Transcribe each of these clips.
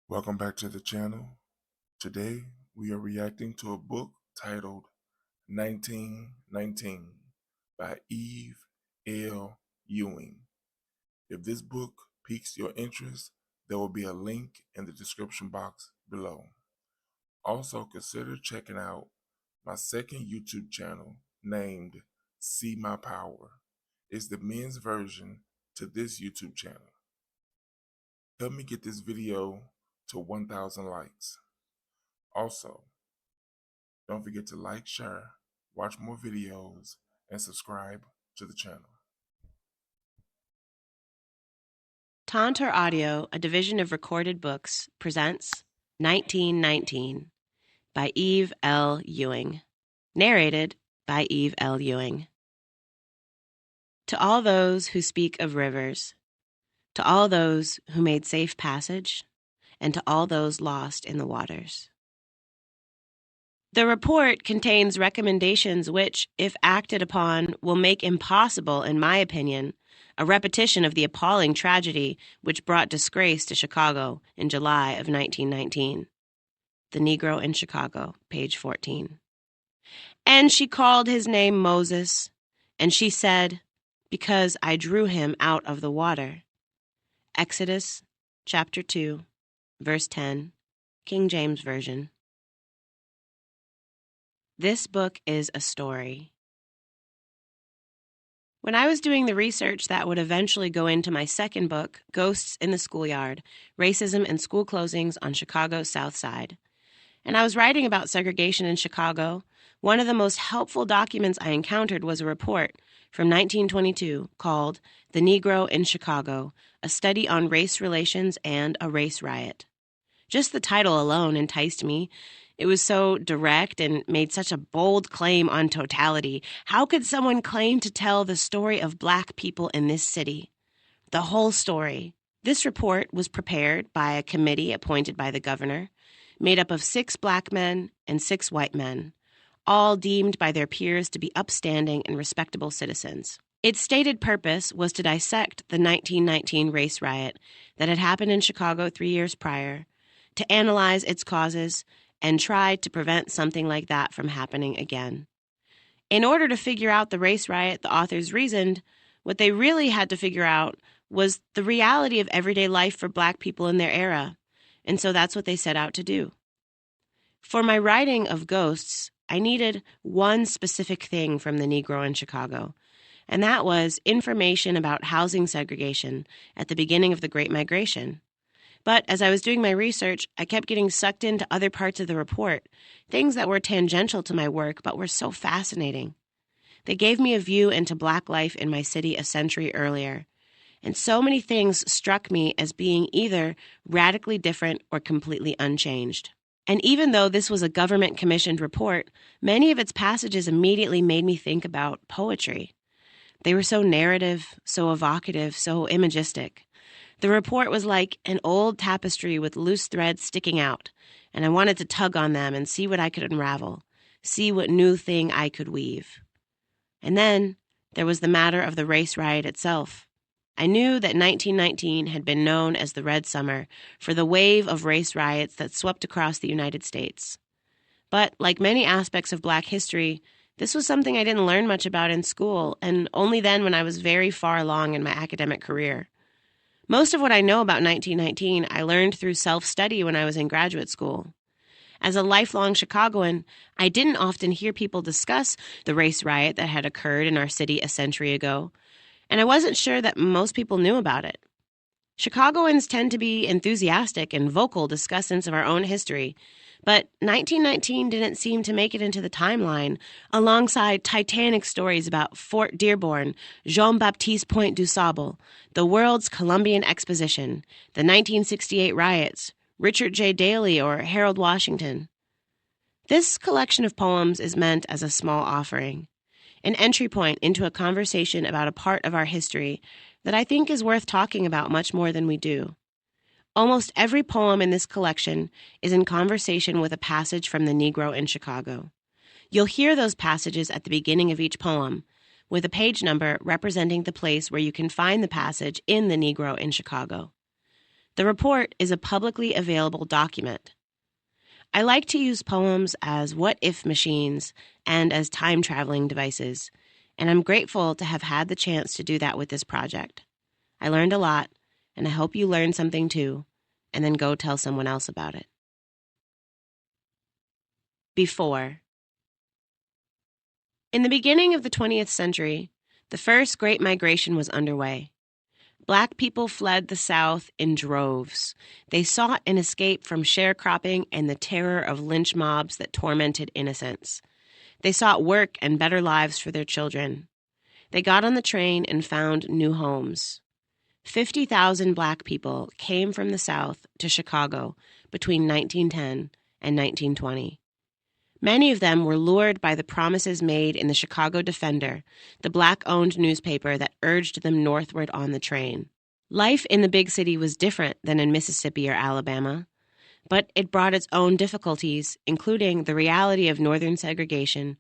Welcome back to the channel. Today we are reacting to a book titled 1919 by Ewing. If this book piques your interest, there will be a link in the description box below. Also consider checking out my second YouTube channel named See My Power. It's the men's version to this YouTube channel. Help me get this video to 1,000 likes. Also, don't forget to like, share, watch more videos, and subscribe to the channel. Taunter Audio, a division of Recorded Books, presents 1919 by Eve L. Ewing. Narrated by Eve L. Ewing. To all those who speak of rivers, to all those who made safe passage, and to all those lost in the waters. The report contains recommendations which, if acted upon, will make impossible, in my opinion, a repetition of the appalling tragedy which brought disgrace to Chicago in July of 1919. The Negro in Chicago, page 14. And she called his name Moses, and she said, because I drew him out of the water. Exodus, chapter 2, verse 10, King James Version. This book is a story. When I was doing the research that would eventually go into my second book, Ghosts in the Schoolyard, Racism and School Closings on Chicago's South Side, and I was writing about segregation in Chicago, one of the most helpful documents I encountered was a report from 1922 called The Negro in Chicago, a Study on Race Relations and a Race Riot. Just the title alone enticed me. It was so direct and made such a bold claim on totality. How could someone claim to tell the story of Black people in this city? The whole story. This report was prepared by a committee appointed by the governor, made up of 6 Black men and 6 white men, all deemed by their peers to be upstanding and respectable citizens. Its stated purpose was to dissect the 1919 race riot that had happened in Chicago 3 years prior, to analyze its causes, and try to prevent something like that from happening again. In order to figure out the race riot, the authors reasoned, what they really had to figure out was the reality of everyday life for Black people in their era, and so that's what they set out to do. For my writing of Ghosts, I needed one specific thing from the Negro in Chicago, and that was information about housing segregation at the beginning of the Great Migration. But as I was doing my research, I kept getting sucked into other parts of the report, things that were tangential to my work but were so fascinating. They gave me a view into Black life in my city a century earlier, and so many things struck me as being either radically different or completely unchanged. And even though this was a government-commissioned report, many of its passages immediately made me think about poetry. They were so narrative, so evocative, so imagistic. The report was like an old tapestry with loose threads sticking out, and I wanted to tug on them and see what I could unravel, see what new thing I could weave. And then there was the matter of the race riot itself. I knew that 1919 had been known as the Red Summer for the wave of race riots that swept across the United States. But like many aspects of Black history, this was something I didn't learn much about in school, and only then when I was very far along in my academic career. Most of what I know about 1919 I learned through self-study when I was in graduate school. As a lifelong Chicagoan, I didn't often hear people discuss the race riot that had occurred in our city a century ago, and I wasn't sure that most people knew about it. Chicagoans tend to be enthusiastic and vocal discussants of our own history, but 1919 didn't seem to make it into the timeline, alongside titanic stories about Fort Dearborn, Jean-Baptiste Point du Sable, the World's Columbian Exposition, the 1968 riots, Richard J. Daley, or Harold Washington. This collection of poems is meant as a small offering, an entry point into a conversation about a part of our history that I think is worth talking about much more than we do. Almost every poem in this collection is in conversation with a passage from the Negro in Chicago. You'll hear those passages at the beginning of each poem, with a page number representing the place where you can find the passage in the Negro in Chicago. The report is a publicly available document. I like to use poems as what-if machines and as time-traveling devices, and I'm grateful to have had the chance to do that with this project. I learned a lot, and I hope you learn something too, and then go tell someone else about it. Before. In the beginning of the 20th century, the first Great Migration was underway. Black people fled the South in droves. They sought an escape from sharecropping and the terror of lynch mobs that tormented innocents. They sought work and better lives for their children. They got on the train and found new homes. 50,000 Black people came from the South to Chicago between 1910 and 1920. Many of them were lured by the promises made in the Chicago Defender, the Black-owned newspaper that urged them northward on the train. Life in the big city was different than in Mississippi or Alabama, but it brought its own difficulties, including the reality of northern segregation,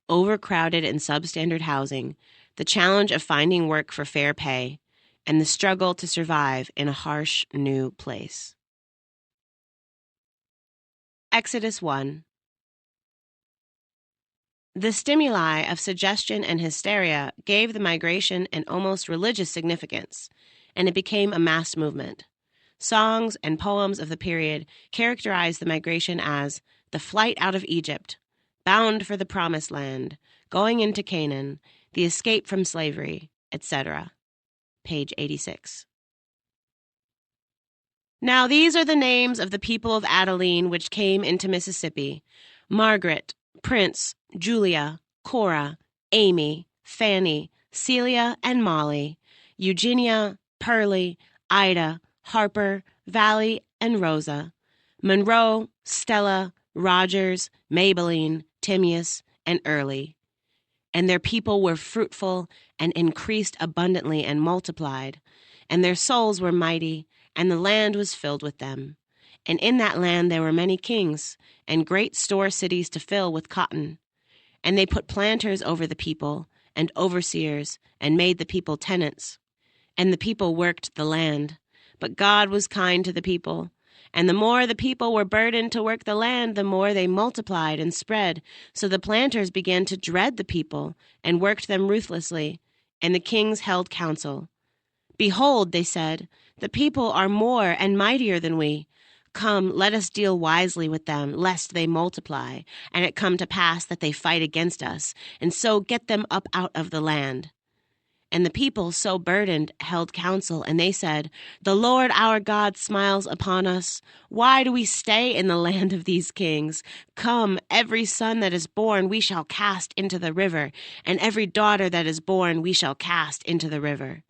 overcrowded and substandard housing, the challenge of finding work for fair pay, and the struggle to survive in a harsh new place. Exodus 1. The stimuli of suggestion and hysteria gave the migration an almost religious significance, and it became a mass movement. Songs and poems of the period characterized the migration as the flight out of Egypt, bound for the promised land, going into Canaan, the escape from slavery, etc. Page 86. Now these are the names of the people of Adeline which came into Mississippi: Margaret, Prince, Julia, Cora, Amy, Fanny, Celia, and Molly, Eugenia, Pearlie, Ida, Harper, Valley, and Rosa, Monroe, Stella, Rogers, Maybelline, Timaeus, and Early. And their people were fruitful and increased abundantly and multiplied, and their souls were mighty, and the land was filled with them. And in that land there were many kings, and great store cities to fill with cotton. And they put planters over the people, and overseers, and made the people tenants. And the people worked the land. But God was kind to the people. And the more the people were burdened to work the land, the more they multiplied and spread. So the planters began to dread the people, and worked them ruthlessly. And the kings held counsel. Behold, they said, the people are more and mightier than we. Come, let us deal wisely with them, lest they multiply, and it come to pass that they fight against us, and so get them up out of the land. And the people, so burdened, held counsel, and they said, the Lord our God smiles upon us. Why do we stay in the land of these kings? Come, every son that is born we shall cast into the river, and every daughter that is born we shall cast into the river.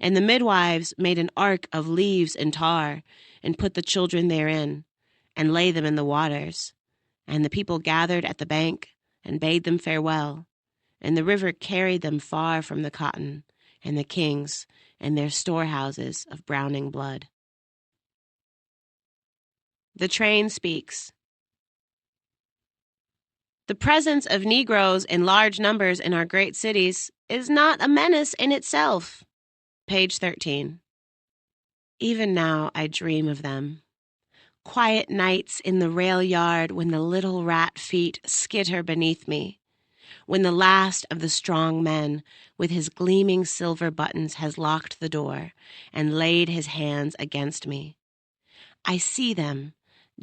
And the midwives made an ark of leaves and tar, and put the children therein, and lay them in the waters. And the people gathered at the bank, and bade them farewell. And the river carried them far from the cotton, and the kings, and their storehouses of browning blood. The train speaks. The presence of Negroes in large numbers in our great cities is not a menace in itself. Page 13. Even now I dream of them. Quiet nights in the rail yard when the little rat feet skitter beneath me, when the last of the strong men with his gleaming silver buttons has locked the door and laid his hands against me. I see them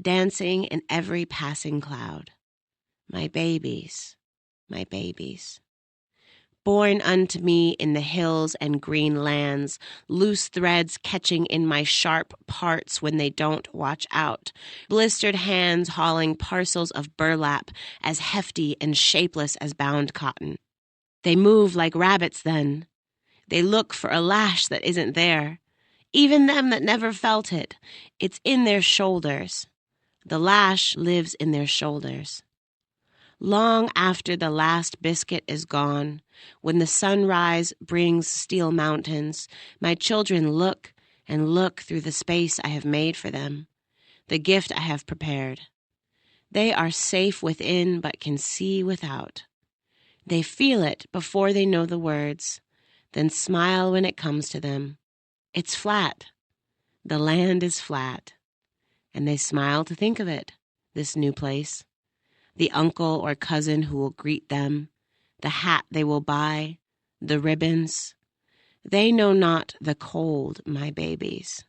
dancing in every passing cloud. My babies, my babies. Born unto me in the hills and green lands, loose threads catching in my sharp parts when they don't watch out, blistered hands hauling parcels of burlap as hefty and shapeless as bound cotton. They move like rabbits then. They look for a lash that isn't there. Even them that never felt it, it's in their shoulders. The lash lives in their shoulders. Long after the last biscuit is gone, when the sunrise brings steel mountains, my children look and look through the space I have made for them, the gift I have prepared. They are safe within but can see without. They feel it before they know the words, then smile when it comes to them. It's flat. The land is flat, and they smile to think of it, this new place. The uncle or cousin who will greet them, the hat they will buy, the ribbons. They know not the cold, my babies.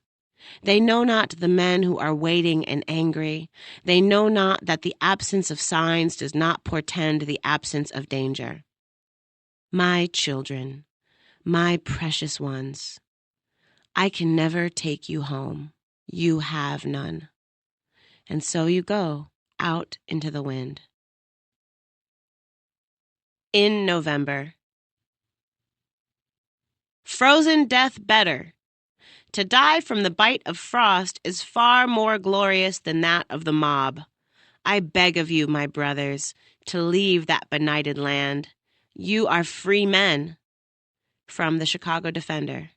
They know not the men who are waiting and angry. They know not that the absence of signs does not portend the absence of danger. My children, my precious ones, I can never take you home. You have none. And so you go out into the wind. In November. Frozen death better. To die from the bite of frost is far more glorious than that of the mob. I beg of you, my brothers, to leave that benighted land. You are free men. From the Chicago Defender.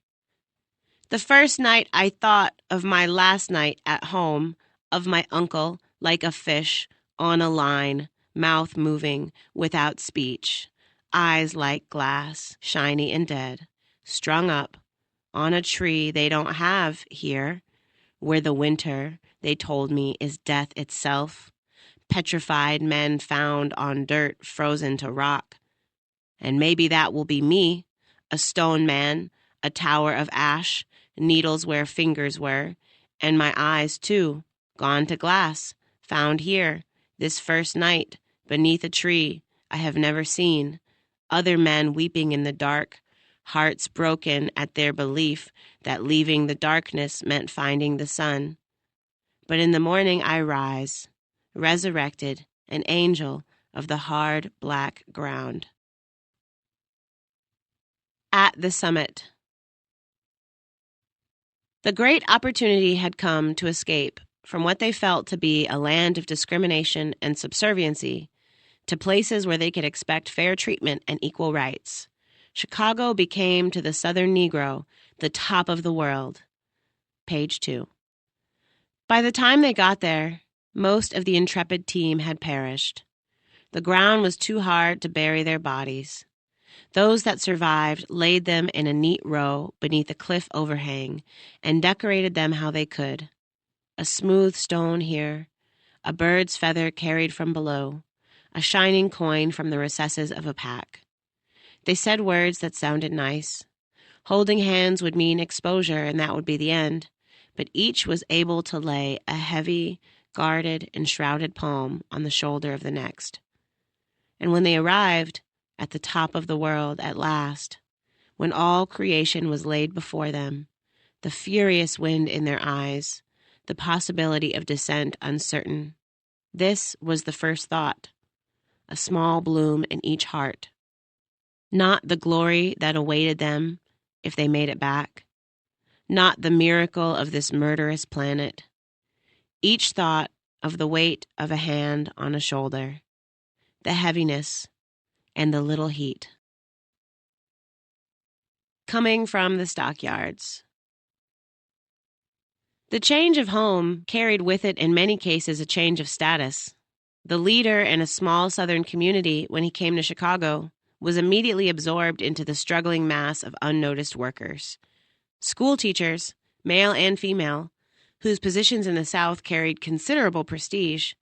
The first night I thought of my last night at home, of my uncle, like a fish, on a line, mouth moving, without speech, eyes like glass, shiny and dead, strung up on a tree they don't have here, where the winter, they told me, is death itself, petrified men found on dirt frozen to rock. And maybe that will be me, a stone man, a tower of ash, needles where fingers were, and my eyes, too, gone to glass, found here, this first night, beneath a tree I have never seen, other men weeping in the dark, hearts broken at their belief that leaving the darkness meant finding the sun. But in the morning I rise, resurrected, an angel of the hard black ground. At the summit. The great opportunity had come to escape from what they felt to be a land of discrimination and subserviency to places where they could expect fair treatment and equal rights. Chicago became to the Southern Negro the top of the world. Page 2. By the time they got there, most of the intrepid team had perished. The ground was too hard to bury their bodies. Those that survived laid them in a neat row beneath a cliff overhang and decorated them how they could. A smooth stone here, a bird's feather carried from below, a shining coin from the recesses of a pack. They said words that sounded nice. Holding hands would mean exposure, and that would be the end, but each was able to lay a heavy, guarded, and shrouded palm on the shoulder of the next. And when they arrived, at the top of the world at last, when all creation was laid before them, the furious wind in their eyes, the possibility of descent uncertain. This was the first thought, a small bloom in each heart. Not the glory that awaited them if they made it back, not the miracle of this murderous planet. Each thought of the weight of a hand on a shoulder, the heaviness, and the little heat. Coming from the stockyards. The change of home carried with it in many cases a change of status. The leader in a small Southern community, when he came to Chicago, was immediately absorbed into the struggling mass of unnoticed workers. School teachers, male and female, whose positions in the South carried considerable prestige,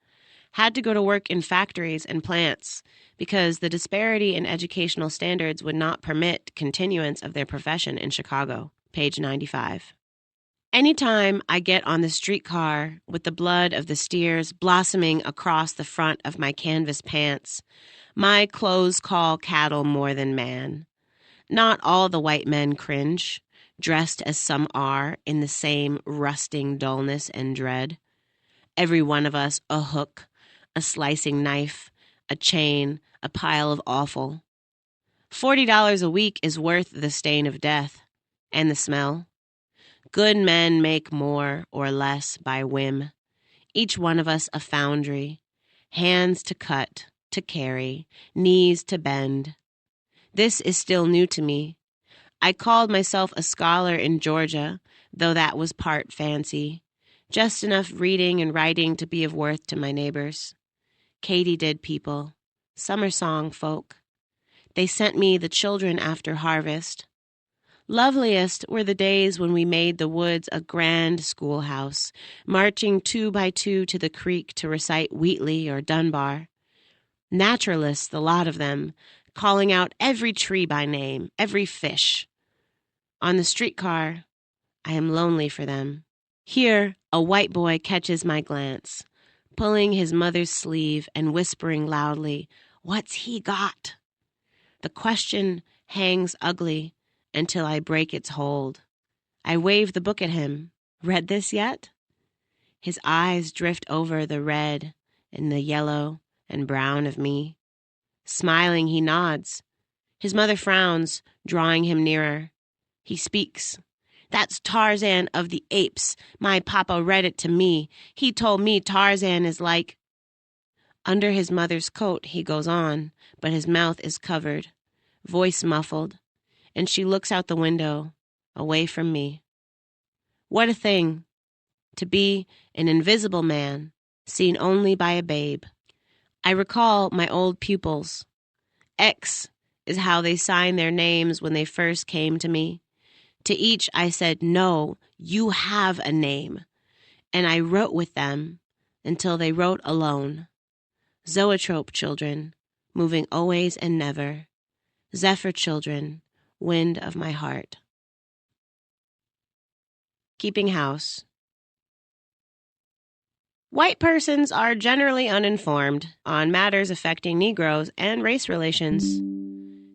had to go to work in factories and plants because the disparity in educational standards would not permit continuance of their profession in Chicago. Page 95. Anytime I get on the streetcar with the blood of the steers blossoming across the front of my canvas pants, my clothes call cattle more than man. Not all the white men cringe, dressed as some are in the same rusting dullness and dread. Every one of us a hook, a slicing knife, a chain, a pile of offal. $40 a week is worth the stain of death and the smell. Good men make more or less by whim. Each one of us a foundry, hands to cut, to carry, knees to bend. This is still new to me. I called myself a scholar in Georgia, though that was part fancy. Just enough reading and writing to be of worth to my neighbors. Katydid people, summer song folk. They sent me the children after harvest. Loveliest were the days when we made the woods a grand schoolhouse, marching 2 by 2 to the creek to recite Wheatley or Dunbar. Naturalists, the lot of them, calling out every tree by name, every fish. On the streetcar, I am lonely for them. Here, a white boy catches my glance, pulling his mother's sleeve and whispering loudly, "What's he got?" The question hangs ugly until I break its hold. I wave the book at him. "Read this yet?" His eyes drift over the red and the yellow and brown of me. Smiling, he nods. His mother frowns, drawing him nearer. He speaks. "That's Tarzan of the Apes. My papa read it to me. He told me Tarzan is like—" Under his mother's coat, he goes on, but his mouth is covered, voice muffled, and she looks out the window, away from me. What a thing, to be an invisible man, seen only by a babe. I recall my old pupils. X is how they signed their names when they first came to me. To each I said, "No, you have a name." And I wrote with them until they wrote alone. Zoetrope children, moving always and never. Zephyr children, wind of my heart. Keeping house. White persons are generally uninformed on matters affecting Negroes and race relations.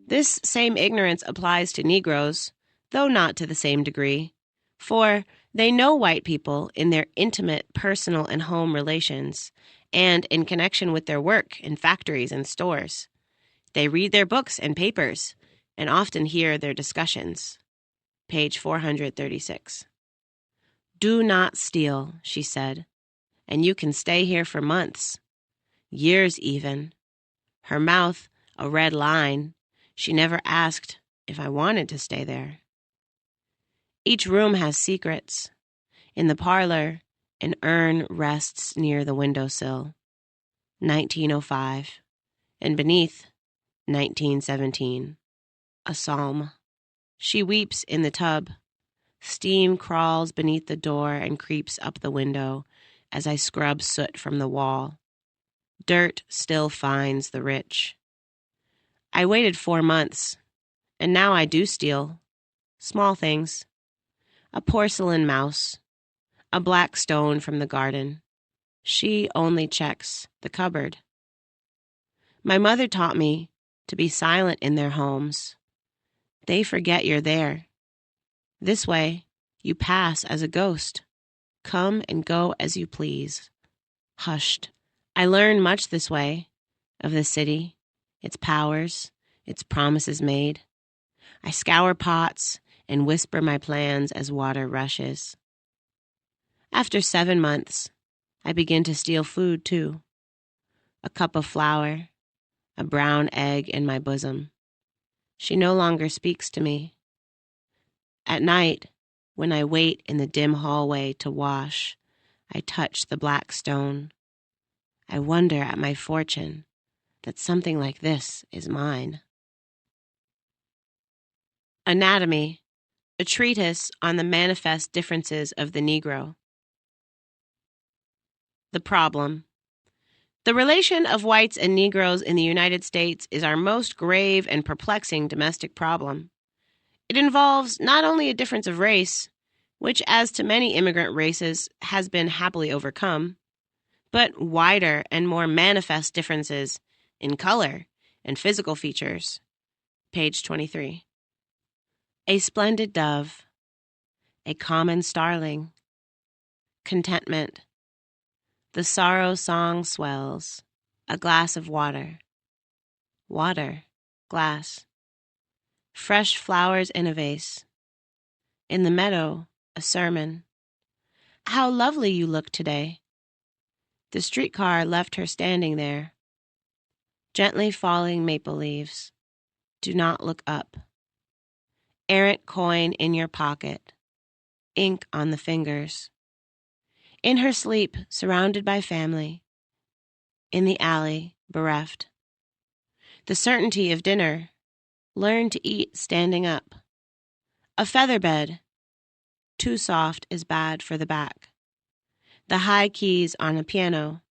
This same ignorance applies to Negroes, though not to the same degree, for they know white people in their intimate personal and home relations, and in connection with their work in factories and stores. They read their books and papers, and often hear their discussions. Page 436. "Do not steal," she said, "and you can stay here for months, years even." Her mouth a red line. She never asked if I wanted to stay there. Each room has secrets. In the parlor, an urn rests near the windowsill. 1905. And beneath, 1917. A psalm. She weeps in the tub. Steam crawls beneath the door and creeps up the window as I scrub soot from the wall. Dirt still finds the rich. I waited 4 months, and now I do steal. Small things. A porcelain mouse. A black stone from the garden. She only checks the cupboard. My mother taught me to be silent in their homes. They forget you're there. This way, you pass as a ghost. Come and go as you please. Hushed. I learn much this way, of the city, its powers, its promises made. I scour pots and whisper my plans as water rushes. After 7 months, I begin to steal food too. A cup of flour, a brown egg in my bosom. She no longer speaks to me. At night, when I wait in the dim hallway to wash, I touch the black stone. I wonder at my fortune that something like this is mine. Anatomy, a treatise on the manifest differences of the Negro. The problem. The relation of whites and Negroes in the United States is our most grave and perplexing domestic problem. It involves not only a difference of race, which as to many immigrant races has been happily overcome, but wider and more manifest differences in color and physical features. Page 23. A splendid dove, a common starling, contentment, the sorrow song swells, a glass of water, water, glass, fresh flowers in a vase, in the meadow, a sermon. How lovely you look today. The streetcar left her standing there. Gently falling maple leaves. Do not look up. Errant coin in your pocket. Ink on the fingers. In her sleep, surrounded by family. In the alley, bereft. The certainty of dinner. Learn to eat standing up. A feather bed, too soft is bad for the back. The high keys on a piano.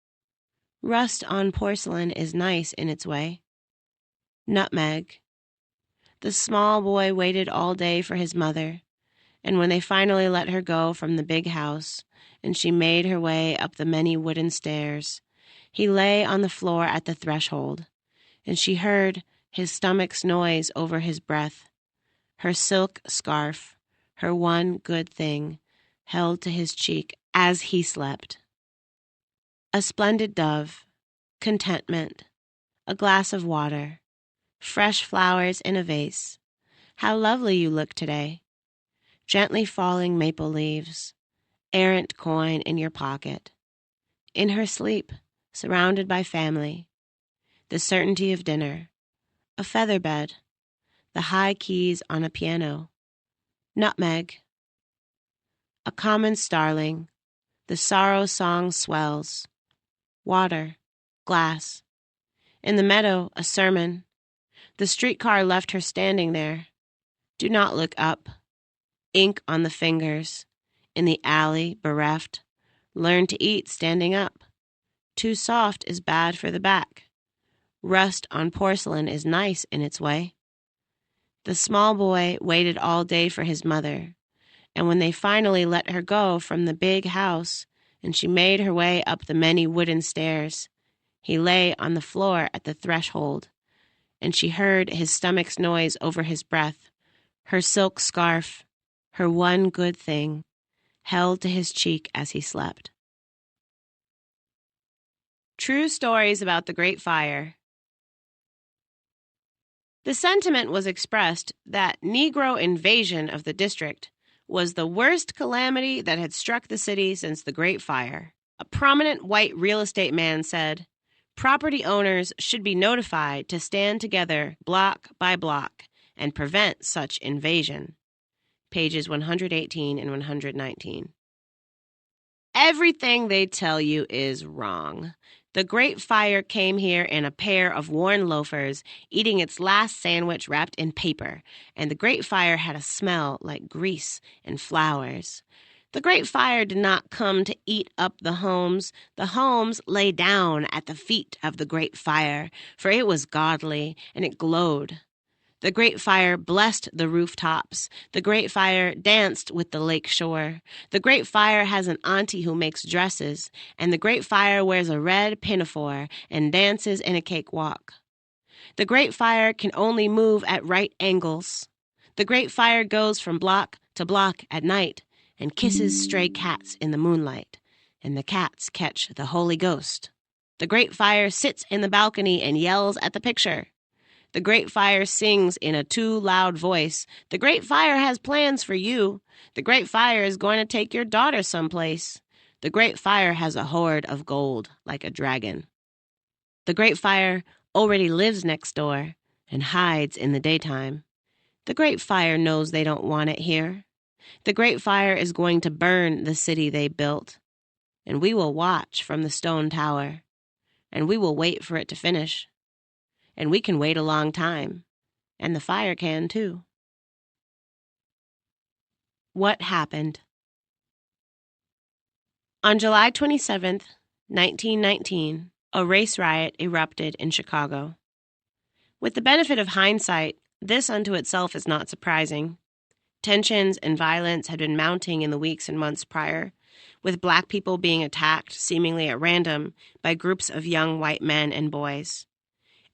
Rust on porcelain is nice in its way. Nutmeg. The small boy waited all day for his mother, and when they finally let her go from the big house, and she made her way up the many wooden stairs, he lay on the floor at the threshold, and she heard his stomach's noise over his breath, her silk scarf, her one good thing, held to his cheek as he slept. A splendid dove, contentment, a glass of water, fresh flowers in a vase. How lovely you look today. Gently falling maple leaves, errant coin in your pocket. In her sleep, surrounded by family, the certainty of dinner, a feather bed, the high keys on a piano, nutmeg, a common starling, the sorrow song swells, water, glass. In the meadow, a sermon. The streetcar left her standing there. Do not look up. Ink on the fingers. In the alley, bereft. Learn to eat standing up. Too soft is bad for the back. Rust on porcelain is nice in its way. The small boy waited all day for his mother, and when they finally let her go from the big house and she made her way up the many wooden stairs, he lay on the floor at the threshold, and she heard his stomach's noise over his breath, her silk scarf, her one good thing, held to his cheek as he slept. True stories about the Great Fire. The sentiment was expressed that Negro invasion of the district was the worst calamity that had struck the city since the Great Fire. A prominent white real estate man said, "Property owners should be notified to stand together block by block and prevent such invasion." Pages 118 and 119. Everything they tell you is wrong. The Great Fire came here in a pair of worn loafers, eating its last sandwich wrapped in paper, and the Great Fire had a smell like grease and flowers. The Great Fire did not come to eat up the homes. The homes lay down at the feet of the Great Fire, for it was godly, and it glowed. The Great Fire blessed the rooftops. The Great Fire danced with the lake shore. The Great Fire has an auntie who makes dresses, and the Great Fire wears a red pinafore and dances in a cakewalk. The Great Fire can only move at right angles. The Great Fire goes from block to block at night and kisses stray cats in the moonlight, and the cats catch the Holy Ghost. The Great Fire sits in the balcony and yells at the picture. The Great Fire sings in a too loud voice. The Great Fire has plans for you. The Great Fire is going to take your daughter someplace. The Great Fire has a hoard of gold, like a dragon. The Great Fire already lives next door and hides in the daytime. The Great Fire knows they don't want it here. The Great Fire is going to burn the city they built, and we will watch from the stone tower, and we will wait for it to finish. And we can wait a long time, and the fire can too. What happened? On July 27th, 1919, a race riot erupted in Chicago. With the benefit of hindsight, this unto itself is not surprising. Tensions and violence had been mounting in the weeks and months prior, with black people being attacked seemingly at random by groups of young white men and boys.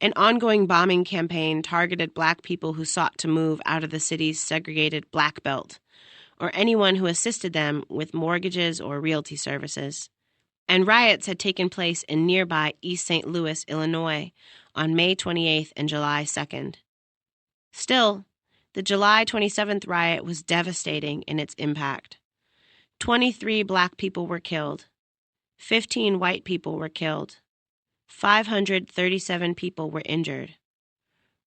An ongoing bombing campaign targeted black people who sought to move out of the city's segregated black belt, or anyone who assisted them with mortgages or realty services. And riots had taken place in nearby East St. Louis, Illinois, on May 28th and July 2nd. Still, the July 27th riot was devastating in its impact. 23 black people were killed. 15 white people were killed. 537 people were injured.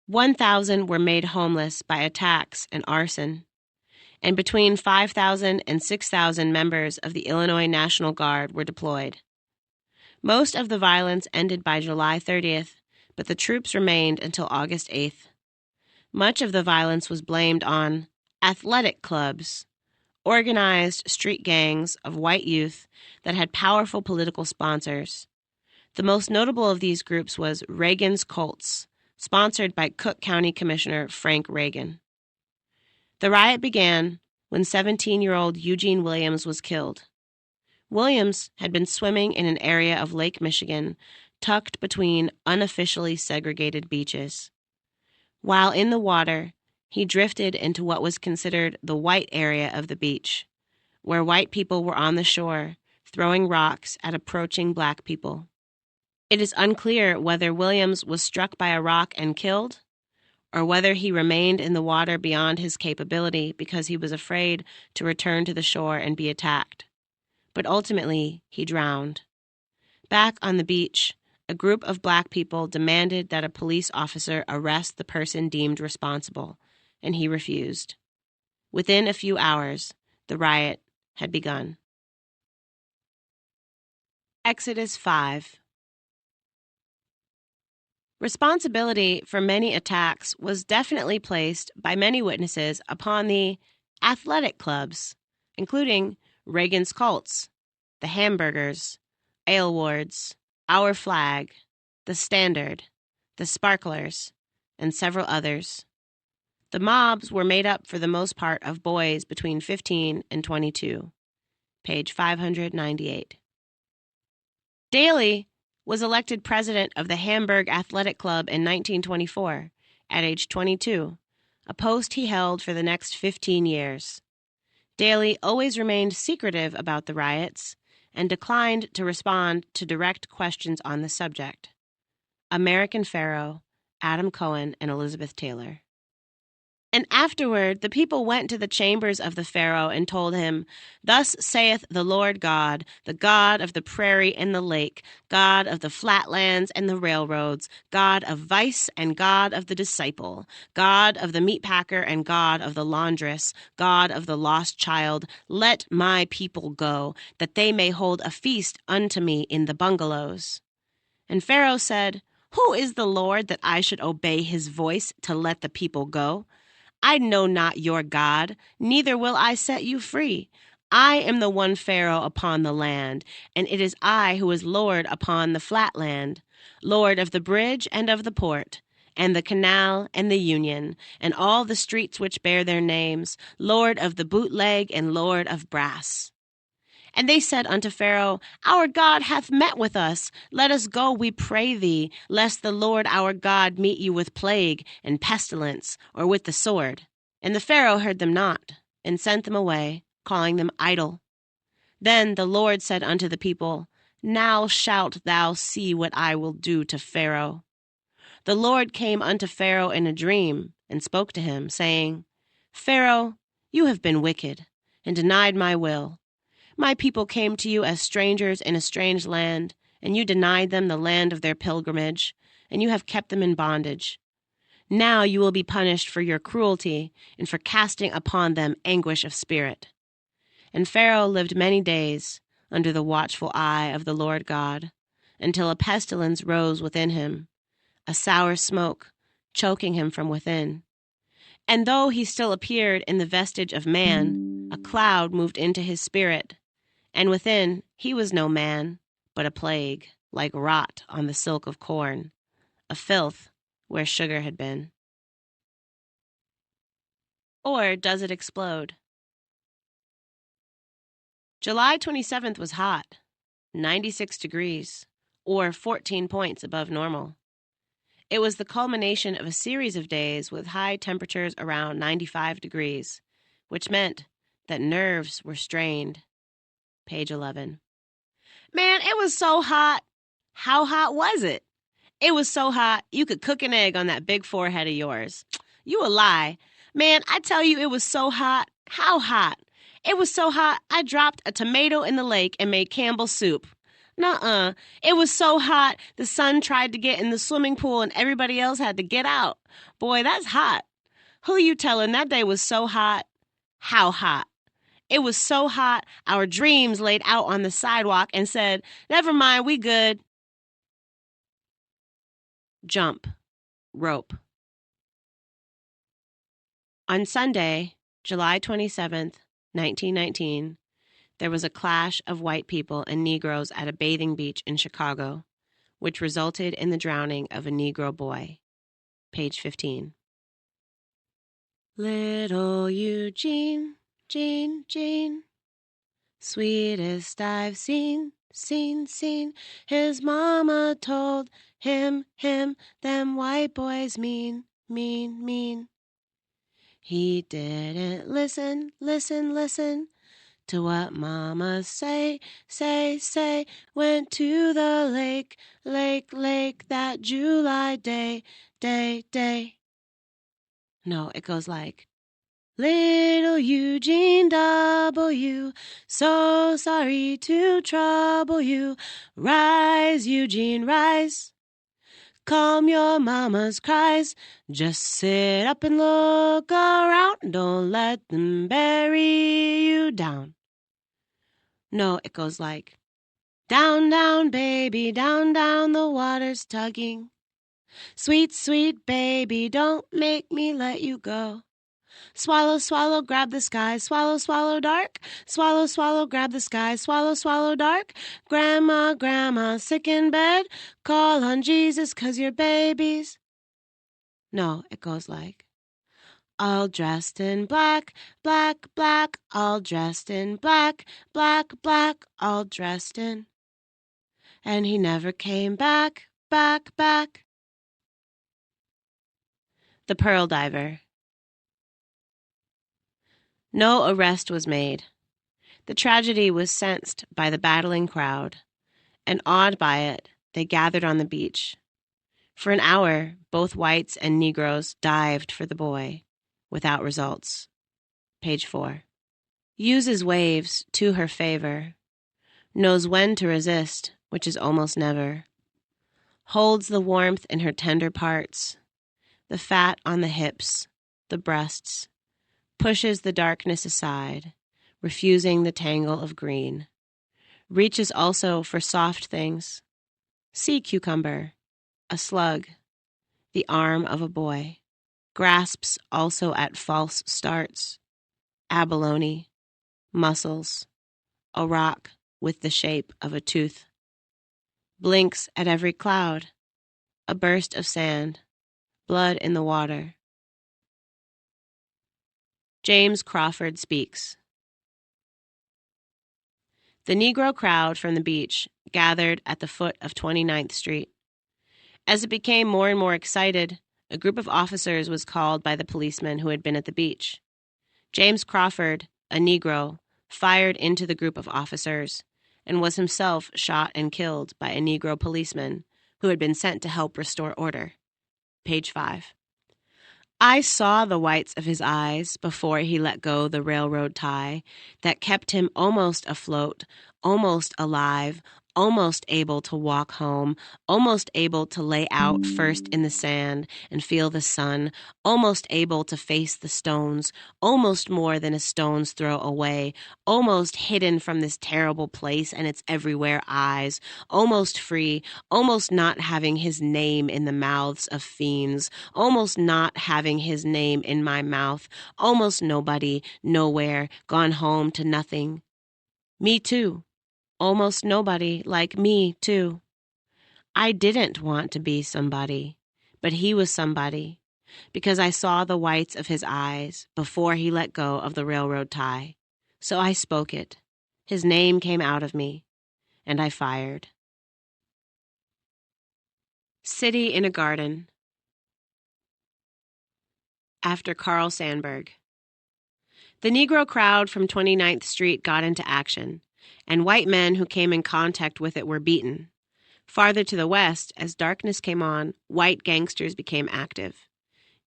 1,000 were made homeless by attacks and arson. And between 5,000 and 6,000 members of the Illinois National Guard were deployed. Most of the violence ended by July 30th, but the troops remained until August 8th. Much of the violence was blamed on athletic clubs, organized street gangs of white youth that had powerful political sponsors. The most notable of these groups was Reagan's Colts, sponsored by Cook County Commissioner Frank Reagan. The riot began when 17-year-old Eugene Williams was killed. Williams had been swimming in an area of Lake Michigan tucked between unofficially segregated beaches. While in the water, he drifted into what was considered the white area of the beach, where white people were on the shore, throwing rocks at approaching black people. It is unclear whether Williams was struck by a rock and killed, or whether he remained in the water beyond his capability because he was afraid to return to the shore and be attacked. But ultimately, he drowned. Back on the beach, a group of black people demanded that a police officer arrest the person deemed responsible, and he refused. Within a few hours, the riot had begun. Exodus 5. Responsibility for many attacks was definitely placed by many witnesses upon the athletic clubs, including Reagan's Colts, the Hamburgers, Aylwards, Our Flag, the Standard, the Sparklers, and several others. The mobs were made up for the most part of boys between 15 and 22. Page 598. Daley was elected president of the Hamburg Athletic Club in 1924, at age 22, a post he held for the next 15 years. Daley always remained secretive about the riots and declined to respond to direct questions on the subject. American Pharaoh, Adam Cohen, and Elizabeth Taylor. And afterward the people went to the chambers of the Pharaoh and told him, "Thus saith the Lord God, the God of the prairie and the lake, God of the flatlands and the railroads, God of vice and God of the disciple, God of the meatpacker and God of the laundress, God of the lost child, let my people go, that they may hold a feast unto me in the bungalows." And Pharaoh said, "Who is the Lord that I should obey his voice to let the people go? I know not your God, neither will I set you free. I am the one Pharaoh upon the land, and it is I who is Lord upon the flat land, Lord of the bridge and of the port, and the canal and the union, and all the streets which bear their names, Lord of the bootleg and Lord of brass." And they said unto Pharaoh, "Our God hath met with us. Let us go, we pray thee, lest the Lord our God meet you with plague and pestilence, or with the sword." And the Pharaoh heard them not, and sent them away, calling them idle. Then the Lord said unto the people, "Now shalt thou see what I will do to Pharaoh." The Lord came unto Pharaoh in a dream, and spoke to him, saying, "Pharaoh, you have been wicked, and denied my will. My people came to you as strangers in a strange land, and you denied them the land of their pilgrimage, and you have kept them in bondage. Now you will be punished for your cruelty and for casting upon them anguish of spirit." And Pharaoh lived many days under the watchful eye of the Lord God, until a pestilence rose within him, a sour smoke choking him from within. And though he still appeared in the vestige of man, a cloud moved into his spirit, and within he was no man, but a plague, like rot on the silk of corn, a filth where sugar had been. Or does it explode? July 27th was hot, 96 degrees, or 14 points above normal. It was the culmination of a series of days with high temperatures around 95 degrees, which meant that nerves were strained. Page 11. Man, it was so hot. How hot was it? It was so hot, you could cook an egg on that big forehead of yours. You a lie. Man, I tell you, it was so hot. How hot? It was so hot, I dropped a tomato in the lake and made Campbell's soup. Nuh-uh. It was so hot, the sun tried to get in the swimming pool and everybody else had to get out. Boy, that's hot. Who you telling that day was so hot? How hot? It was so hot, our dreams laid out on the sidewalk and said, "Never mind, we good." Jump. Rope. On Sunday, July 27th, 1919, there was a clash of white people and Negroes at a bathing beach in Chicago, which resulted in the drowning of a Negro boy. Page 15. Little Eugene, Gene, sweetest I've seen. His mama told him, them white boys mean. He didn't listen to what mama say. Went to the lake that July day. No, it goes like, little Eugene W., so sorry to trouble you. Rise, Eugene, rise. Calm your mama's cries. Just sit up and look around. Don't let them bury you down. No, it goes like, down, baby, down, the water's tugging. Sweet baby, don't make me let you go. Swallow, grab the sky. Swallow, dark. Swallow, grab the sky. Swallow, dark. Grandma, sick in bed. Call on Jesus 'cause your babies. No, it goes like, all dressed in black. All dressed in black. All dressed in. And he never came back. The Pearl Diver. No arrest was made. The tragedy was sensed by the battling crowd, and awed by it, they gathered on the beach. For an hour, both whites and Negroes dived for the boy, without results. Page 4. Uses waves to her favor, knows when to resist, which is almost never. Holds the warmth in her tender parts, the fat on the hips, the breasts. Pushes the darkness aside, refusing the tangle of green. Reaches also for soft things. Sea cucumber, a slug, the arm of a boy. Grasps also at false starts. Abalone, mussels, a rock with the shape of a tooth. Blinks at every cloud, a burst of sand, blood in the water. James Crawford speaks. The Negro crowd from the beach gathered at the foot of 29th Street. As it became more and more excited, a group of officers was called by the policeman who had been at the beach. James Crawford, a Negro, fired into the group of officers and was himself shot and killed by a Negro policeman who had been sent to help restore order. Page 5. I saw the whites of his eyes before he let go the railroad tie that kept him almost afloat, almost alive, almost able to walk home, almost able to lay out first in the sand and feel the sun, almost able to face the stones, almost more than a stone's throw away, almost hidden from this terrible place and its everywhere eyes, almost free, almost not having his name in the mouths of fiends, almost not having his name in my mouth, almost nobody, nowhere, gone home to nothing. Me too. Almost nobody, like me too. I didn't want to be somebody, but he was somebody, because I saw the whites of his eyes before he let go of the railroad tie. So I spoke it. His name came out of me, and I fired. City in a Garden. After Carl Sandburg. The Negro crowd from 29th Street got into action, and white men who came in contact with it were beaten. Farther to the west, as darkness came on, white gangsters became active.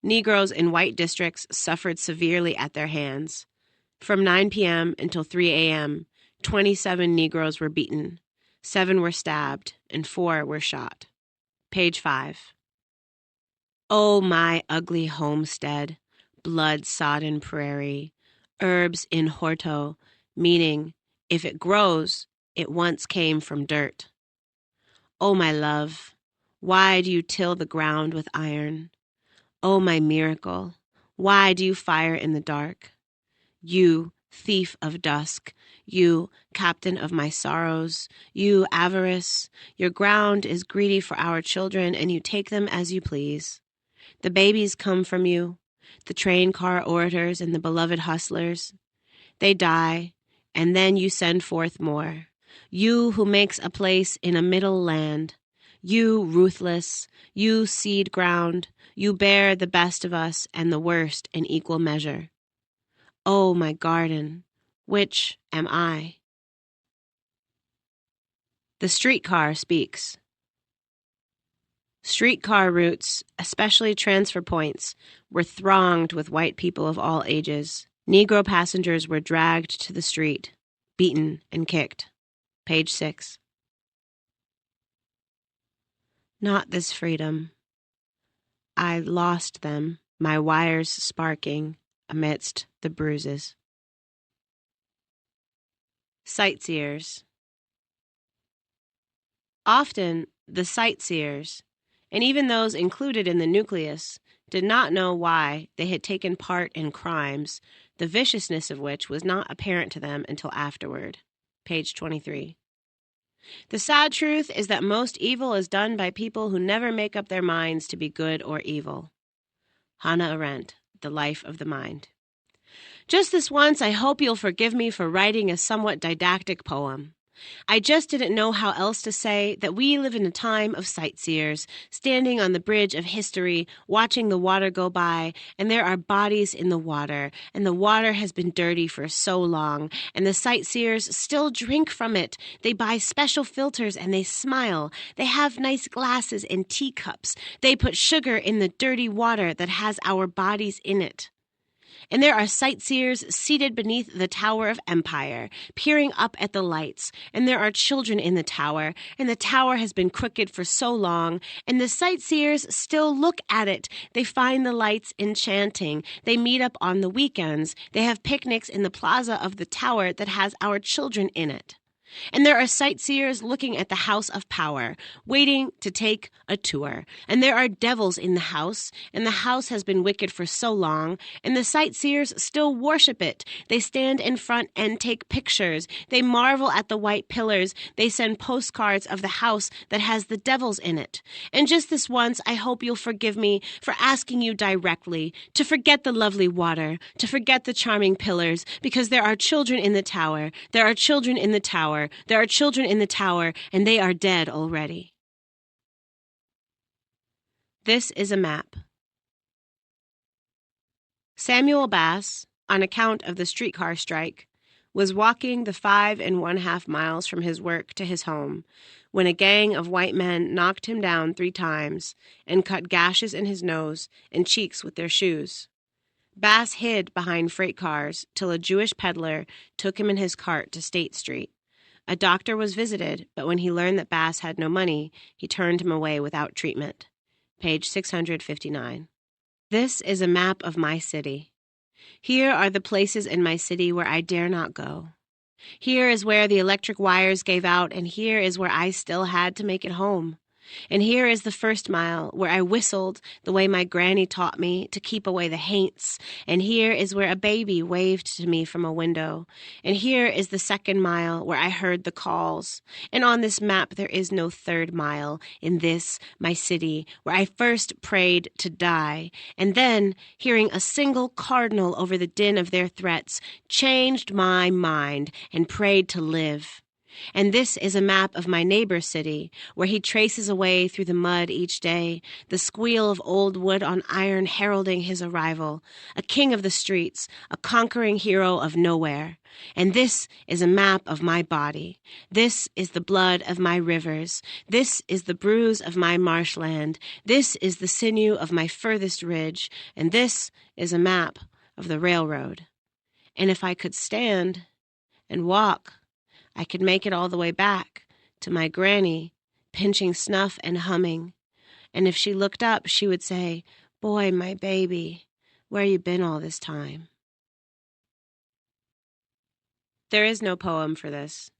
Negroes in white districts suffered severely at their hands. From 9 p.m. until 3 a.m., 27 Negroes were beaten, 7 were stabbed, and 4 were shot. Page 5. Oh, my ugly homestead, blood-sodden prairie, herbs in horto, meaning, if it grows, it once came from dirt. Oh, my love, why do you till the ground with iron? Oh, my miracle, why do you fire in the dark? You, thief of dusk, you, captain of my sorrows, you, avarice, your ground is greedy for our children, and you take them as you please. The babies come from you, the train car orators and the beloved hustlers. They die, and then you send forth more. You who makes a place in a middle land. You ruthless, you seed ground, you bear the best of us and the worst in equal measure. Oh, my garden, which am I? The streetcar speaks. Streetcar routes, especially transfer points, were thronged with white people of all ages. Negro passengers were dragged to the street, beaten and kicked. Page 6. Not this freedom. I lost them, my wires sparking amidst the bruises. Sightseers. Often, the sightseers, and even those included in the nucleus, did not know why they had taken part in crimes, the viciousness of which was not apparent to them until afterward. Page 23. The sad truth is that most evil is done by people who never make up their minds to be good or evil. Hannah Arendt, The Life of the Mind. Just this once, I hope you'll forgive me for writing a somewhat didactic poem. I just didn't know how else to say that we live in a time of sightseers, standing on the bridge of history, watching the water go by, and there are bodies in the water, and the water has been dirty for so long, and the sightseers still drink from it. They buy special filters and they smile. They have nice glasses and teacups. They put sugar in the dirty water that has our bodies in it. And there are sightseers seated beneath the Tower of Empire, peering up at the lights. And there are children in the tower, and the tower has been crooked for so long. And the sightseers still look at it. They find the lights enchanting. They meet up on the weekends. They have picnics in the plaza of the tower that has our children in it. And there are sightseers looking at the House of Power, waiting to take a tour. And there are devils in the house, and the house has been wicked for so long, and the sightseers still worship it. They stand in front and take pictures. They marvel at the white pillars. They send postcards of the house that has the devils in it. And just this once, I hope you'll forgive me for asking you directly to forget the lovely water, to forget the charming pillars, because there are children in the tower. There are children in the tower. There are children in the tower, and they are dead already. This is a map. Samuel Bass, on account of the streetcar strike, was walking the 5½ miles from his work to his home when a gang of white men knocked him down 3 times and cut gashes in his nose and cheeks with their shoes. Bass hid behind freight cars till a Jewish peddler took him in his cart to State Street. A doctor was visited, but when he learned that Bass had no money, he turned him away without treatment. Page 659. This is a map of my city. Here are the places in my city where I dare not go. Here is where the electric wires gave out, and here is where I still had to make it home. And here is the 1st mile, where I whistled the way my granny taught me to keep away the haints. And here is where a baby waved to me from a window. And here is the 2nd mile, where I heard the calls. And on this map there is no 3rd mile, in this, my city, where I first prayed to die. And then, hearing a single cardinal over the din of their threats, changed my mind and prayed to live. And this is a map of my neighbor's city, where he traces away through the mud each day, the squeal of old wood on iron heralding his arrival, a king of the streets, a conquering hero of nowhere. And this is a map of my body. This is the blood of my rivers. This is the bruise of my marshland. This is the sinew of my furthest ridge. And this is a map of the railroad. And if I could stand and walk, I could make it all the way back to my granny, pinching snuff and humming. And if she looked up, she would say, "Boy, my baby, where you been all this time?" There is no poem for this.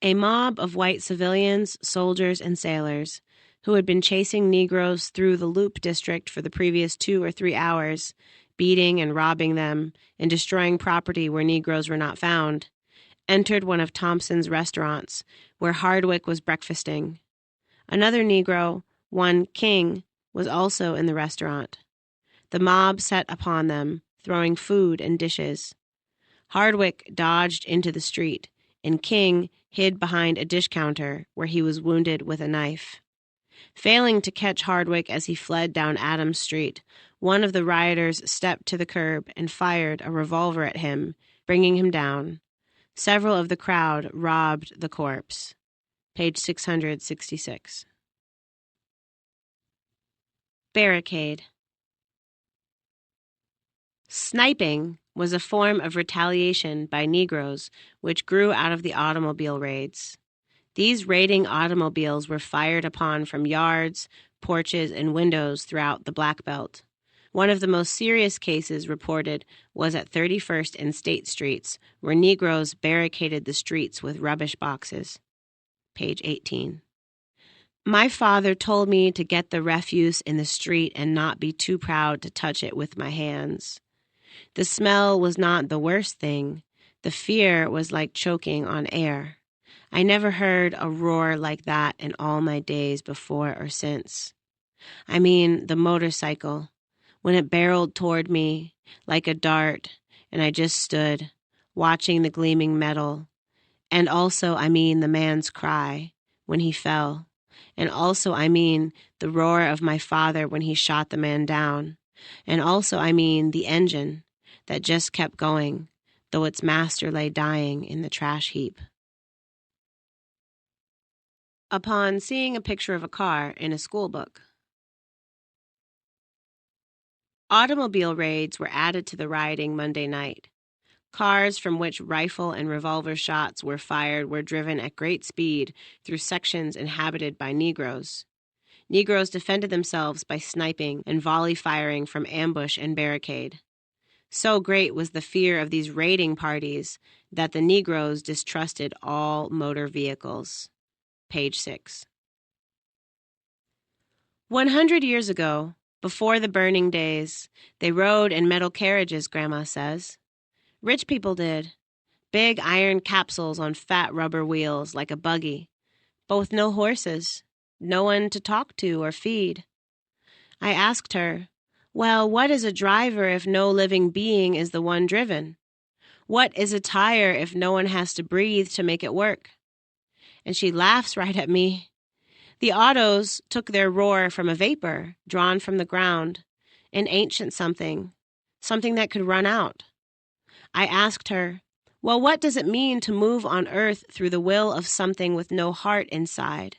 A mob of white civilians, soldiers, and sailors who had been chasing Negroes through the Loop District for the previous 2 or 3 hours beating and robbing them, and destroying property where Negroes were not found, entered one of Thompson's restaurants, where Hardwick was breakfasting. Another Negro, one King, was also in the restaurant. The mob set upon them, throwing food and dishes. Hardwick dodged into the street, and King hid behind a dish counter where he was wounded with a knife. Failing to catch Hardwick as he fled down Adams Street, one of the rioters stepped to the curb and fired a revolver at him, bringing him down. Several of the crowd robbed the corpse. Page 666. Barricade. Sniping was a form of retaliation by Negroes which grew out of the automobile raids. These raiding automobiles were fired upon from yards, porches, and windows throughout the Black Belt. One of the most serious cases reported was at 31st and State Streets, where Negroes barricaded the streets with rubbish boxes. Page 18. My father told me to get the refuse in the street and not be too proud to touch it with my hands. The smell was not the worst thing. The fear was like choking on air. I never heard a roar like that in all my days before or since. I mean the motorcycle, when it barreled toward me like a dart, and I just stood, watching the gleaming metal. And also I mean the man's cry when he fell. And also I mean the roar of my father when he shot the man down. And also I mean the engine that just kept going, though its master lay dying in the trash heap. Upon seeing a picture of a car in a school book. Automobile raids were added to the rioting Monday night. Cars from which rifle and revolver shots were fired were driven at great speed through sections inhabited by Negroes. Negroes defended themselves by sniping and volley firing from ambush and barricade. So great was the fear of these raiding parties that the Negroes distrusted all motor vehicles. Page 6. 100 years ago, before the burning days, they rode in metal carriages, Grandma says. Rich people did. Big iron capsules on fat rubber wheels like a buggy. Both no horses, no one to talk to or feed. I asked her, well, what is a driver if no living being is the one driven? What is a tire if no one has to breathe to make it work? And she laughs right at me. The autos took their roar from a vapor drawn from the ground, an ancient something that could run out. I asked her, well, what does it mean to move on earth through the will of something with no heart inside?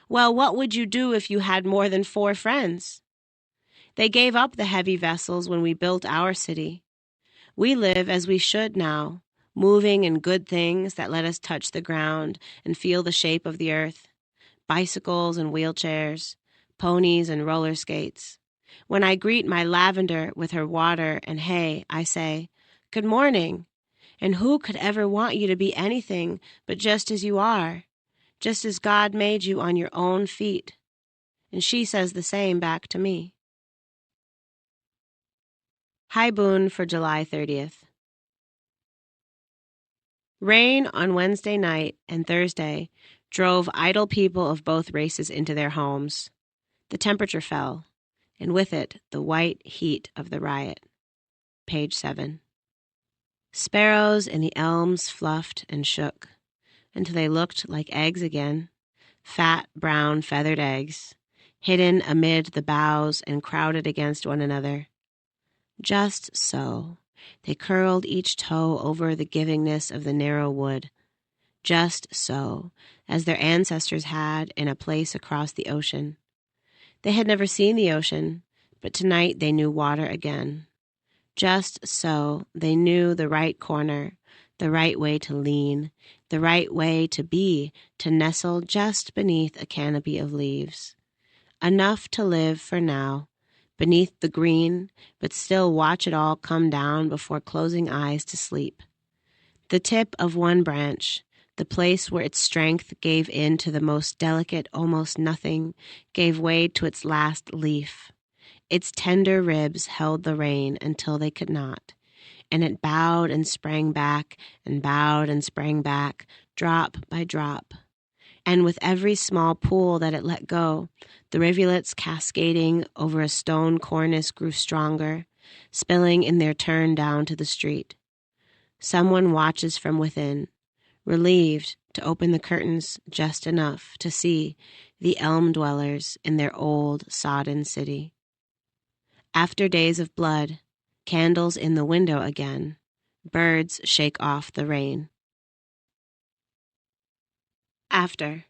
Well, what would you do if you had more than 4 friends? They gave up the heavy vessels when we built our city. We live as we should now, moving in good things that let us touch the ground and feel the shape of the earth. Bicycles and wheelchairs, ponies and roller skates. When I greet my lavender with her water and hay, I say, good morning. And who could ever want you to be anything but just as you are, just as God made you on your own feet? And she says the same back to me. High Boone for July 30th. Rain on Wednesday night and Thursday drove idle people of both races into their homes. The temperature fell, and with it the white heat of the riot. Page 7. Sparrows in the elms fluffed and shook until they looked like eggs again, fat, brown, feathered eggs, hidden amid the boughs and crowded against one another. Just so, they curled each toe over the givingness of the narrow wood. Just so, as their ancestors had in a place across the ocean. They had never seen the ocean, but tonight they knew water again. Just so, they knew the right corner, the right way to lean, the right way to be, to nestle just beneath a canopy of leaves. Enough to live for now, beneath the green, but still watch it all come down before closing eyes to sleep. The tip of one branch, the place where its strength gave in to the most delicate almost nothing, gave way to its last leaf. Its tender ribs held the rein until they could not, and it bowed and sprang back and bowed and sprang back, drop by drop. And with every small pool that it let go, the rivulets cascading over a stone cornice grew stronger, spilling in their turn down to the street. Someone watches from within, relieved to open the curtains just enough to see the elm dwellers in their old, sodden city. After days of blood, candles in the window again, birds shake off the rain. After.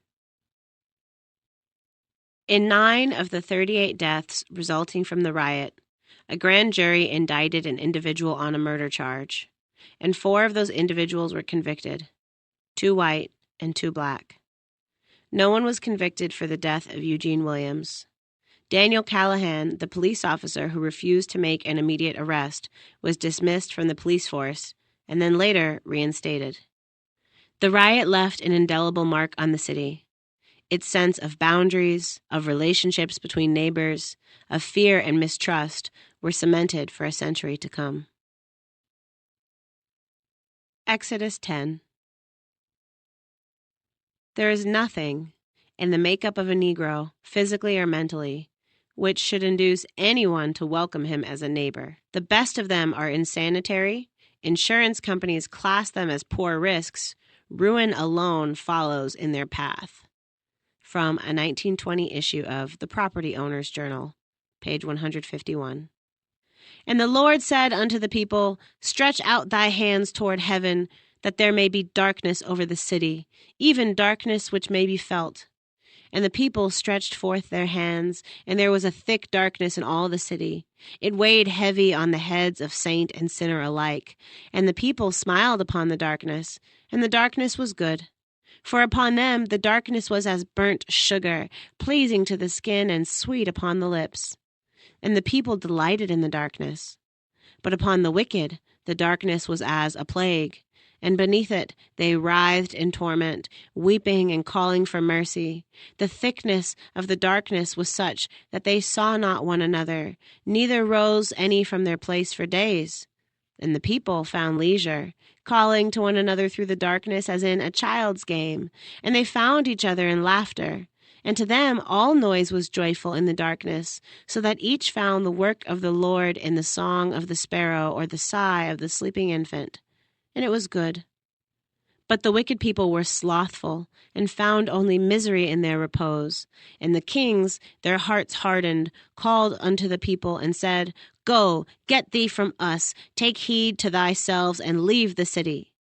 In 9 of the 38 deaths resulting from the riot, a grand jury indicted an individual on a murder charge, and 4 of those individuals were convicted, 2 white and 2 black. No one was convicted for the death of Eugene Williams. Daniel Callahan, the police officer who refused to make an immediate arrest, was dismissed from the police force and then later reinstated. The riot left an indelible mark on the city. Its sense of boundaries, of relationships between neighbors, of fear and mistrust were cemented for a century to come. Exodus 10. There is nothing in the makeup of a Negro, physically or mentally, which should induce anyone to welcome him as a neighbor. The best of them are insanitary. Insurance companies class them as poor risks. Ruin alone follows in their path. From a 1920 issue of The Property Owner's Journal, page 151. And the Lord said unto the people, Stretch out thy hands toward heaven, that there may be darkness over the city, even darkness which may be felt. And the people stretched forth their hands, and there was a thick darkness in all the city. It weighed heavy on the heads of saint and sinner alike. And the people smiled upon the darkness, and the darkness was good. For upon them the darkness was as burnt sugar, pleasing to the skin and sweet upon the lips. And the people delighted in the darkness. But upon the wicked the darkness was as a plague, and beneath it they writhed in torment, weeping and calling for mercy. The thickness of the darkness was such that they saw not one another, neither rose any from their place for days. And the people found leisure, calling to one another through the darkness as in a child's game, and they found each other in laughter. And to them all noise was joyful in the darkness, so that each found the work of the Lord in the song of the sparrow or the sigh of the sleeping infant. And it was good. But the wicked people were slothful, and found only misery in their repose. And the kings, their hearts hardened, called unto the people, and said, Go, get thee from us, take heed to thyselves, and leave the city.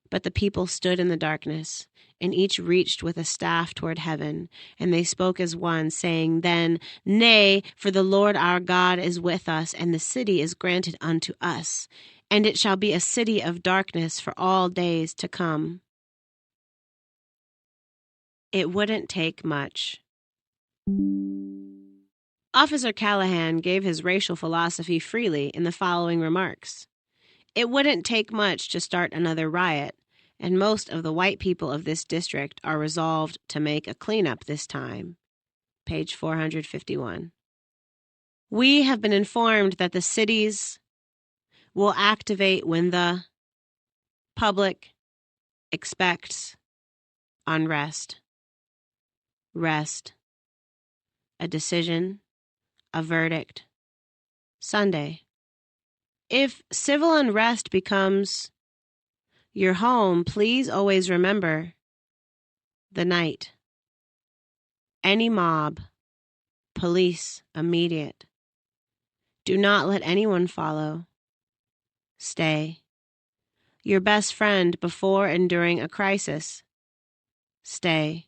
But the people stood in the darkness, and each reached with a staff toward heaven. And they spoke as one, saying then, Nay, for the Lord our God is with us, and the city is granted unto us. And it shall be a city of darkness for all days to come. It wouldn't take much. Officer Callahan gave his racial philosophy freely in the following remarks. It wouldn't take much to start another riot, and most of the white people of this district are resolved to make a cleanup this time. Page 451. We have been informed that the cities will activate when the public expects unrest, rest, a decision, a verdict, Sunday. If civil unrest becomes your home, please always remember the night. Any mob, police, immediate. Do not let anyone follow. Stay. Your best friend before and during a crisis. Stay.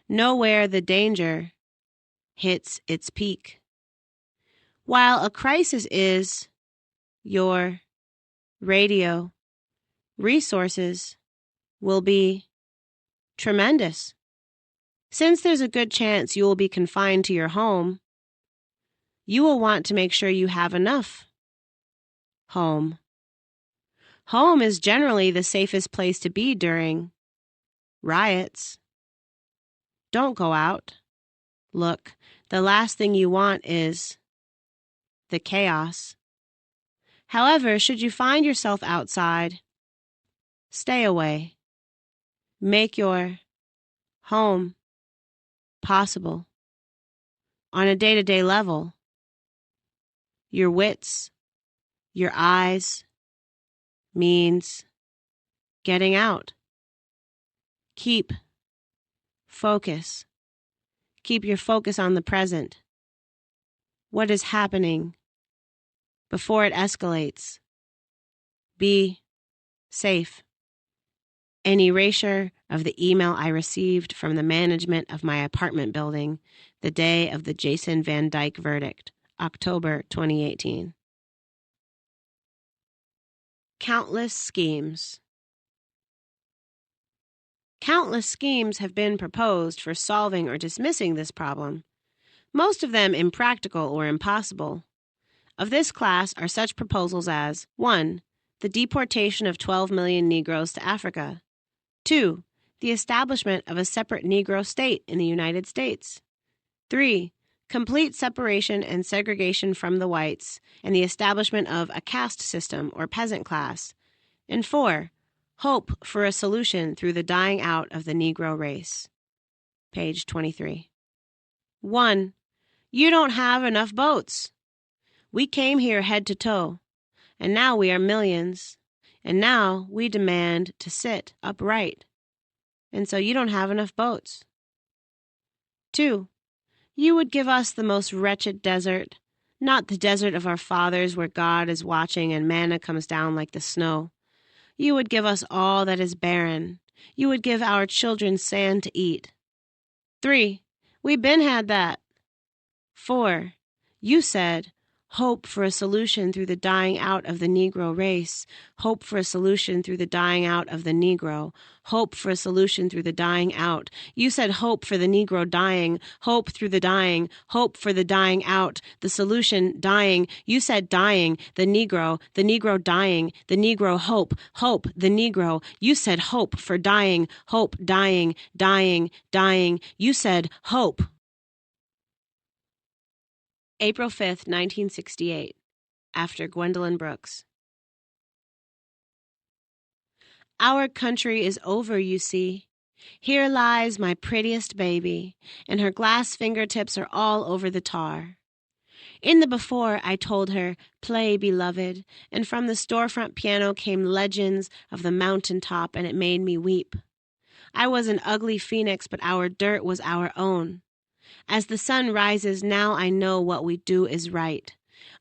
Know where the danger hits its peak. While a crisis is your radio, resources will be tremendous. Since there's a good chance you will be confined to your home, you will want to make sure you have enough. Home. Home is generally the safest place to be during riots. Don't go out. Look, the last thing you want is the chaos. However, should you find yourself outside, stay away. Make your home possible. On a day-to-day level, your wits, your eyes, means getting out. Keep focus. Keep your focus on the present. What is happening before it escalates? Be safe. An erasure of the email I received from the management of my apartment building the day of the Jason Van Dyke verdict, October 2018. Countless schemes. Countless schemes have been proposed for solving or dismissing this problem, most of them impractical or impossible. Of this class are such proposals as 1. The deportation of 12 million Negroes to Africa. 2. The establishment of a separate Negro state in the United States. 3. Complete separation and segregation from the whites and the establishment of a caste system or peasant class. And 4. Hope for a solution through the dying out of the Negro race. Page 23. 1. You don't have enough boats. We came here head to toe, and now we are millions, and now we demand to sit upright. And so you don't have enough boats. 2. You would give us the most wretched desert, not the desert of our fathers where God is watching and manna comes down like the snow. You would give us all that is barren. You would give our children sand to eat. 3. We been had that. 4. You said, hope for a solution through the dying out of the Negro race. Hope for a solution through the dying out of the Negro. Hope for a solution through the dying out. You said hope for the Negro dying. Hope through the dying. Hope for the dying out. The solution dying. You said dying. The Negro dying. The Negro hope. Hope, the Negro. You said hope for dying. Hope dying. Dying. Dying. You said hope. April 5th, 1968, after Gwendolyn Brooks. Our country is over, you see. Here lies my prettiest baby, and her glass fingertips are all over the tar. In the before, I told her, play, beloved, and from the storefront piano came legends of the mountaintop, and it made me weep. I was an ugly phoenix, but our dirt was our own. As the sun rises, now I know what we do is right.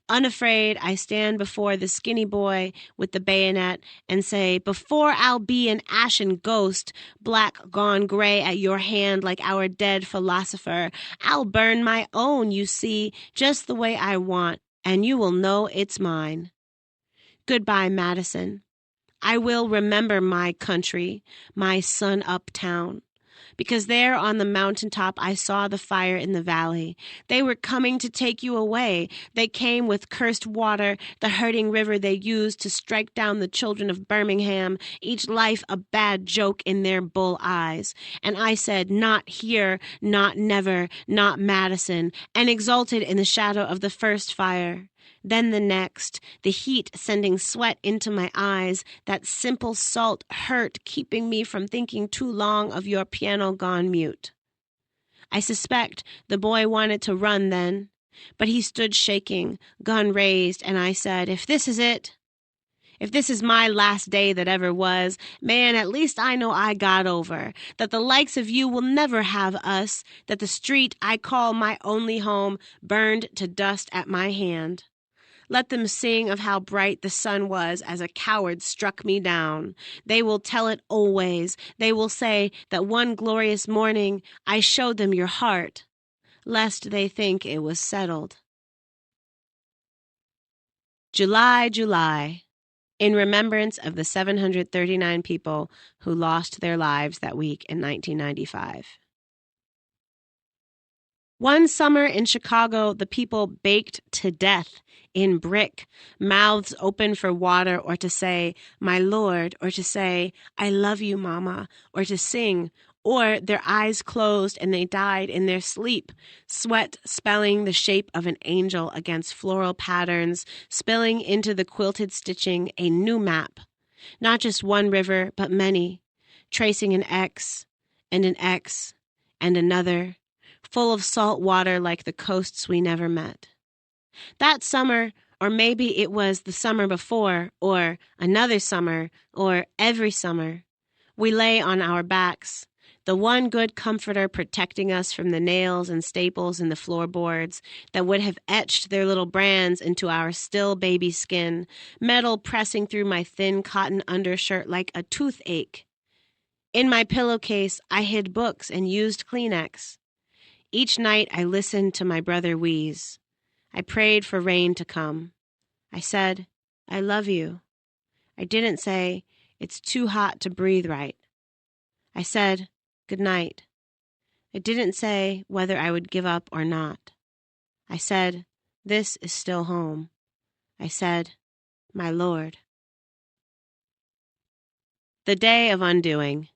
Unafraid, I stand before the skinny boy with the bayonet and say, before I'll be an ashen ghost, black gone gray at your hand like our dead philosopher, I'll burn my own, you see, just the way I want, and you will know it's mine. Goodbye, Madison. I will remember my country, my sun-up town. Because there on the mountaintop I saw the fire in the valley. They were coming to take you away. They came with cursed water, the hurting river they used to strike down the children of Birmingham, each life a bad joke in their bull eyes. And I said, not here, not never, not Madison, and exulted in the shadow of the first fire. Then the next, the heat sending sweat into my eyes, that simple salt hurt keeping me from thinking too long of your piano gone mute. I suspect the boy wanted to run then, but he stood shaking, gun raised, and I said, if this is it, if this is my last day that ever was, man, at least I know I got over, that the likes of you will never have us, that the street I call my only home burned to dust at my hand. Let them sing of how bright the sun was as a coward struck me down. They will tell it always. They will say that one glorious morning I showed them your heart, lest they think it was settled. July, July, in remembrance of the 739 people who lost their lives that week in 1995. One summer in Chicago, the people baked to death in brick, mouths open for water or to say, my Lord, or to say, I love you, Mama, or to sing, or their eyes closed and they died in their sleep, sweat spelling the shape of an angel against floral patterns, spilling into the quilted stitching a new map. Not just one river, but many, tracing an X and an X and another, full of salt water like the coasts we never met. That summer, or maybe it was the summer before, or another summer, or every summer, we lay on our backs, the one good comforter protecting us from the nails and staples in the floorboards that would have etched their little brands into our still baby skin, metal pressing through my thin cotton undershirt like a toothache. In my pillowcase, I hid books and used Kleenex. Each night I listened to my brother wheeze. I prayed for rain to come. I said, I love you. I didn't say, it's too hot to breathe right. I said, good night. I didn't say whether I would give up or not. I said, this is still home. I said, my Lord. The Day of Undoing.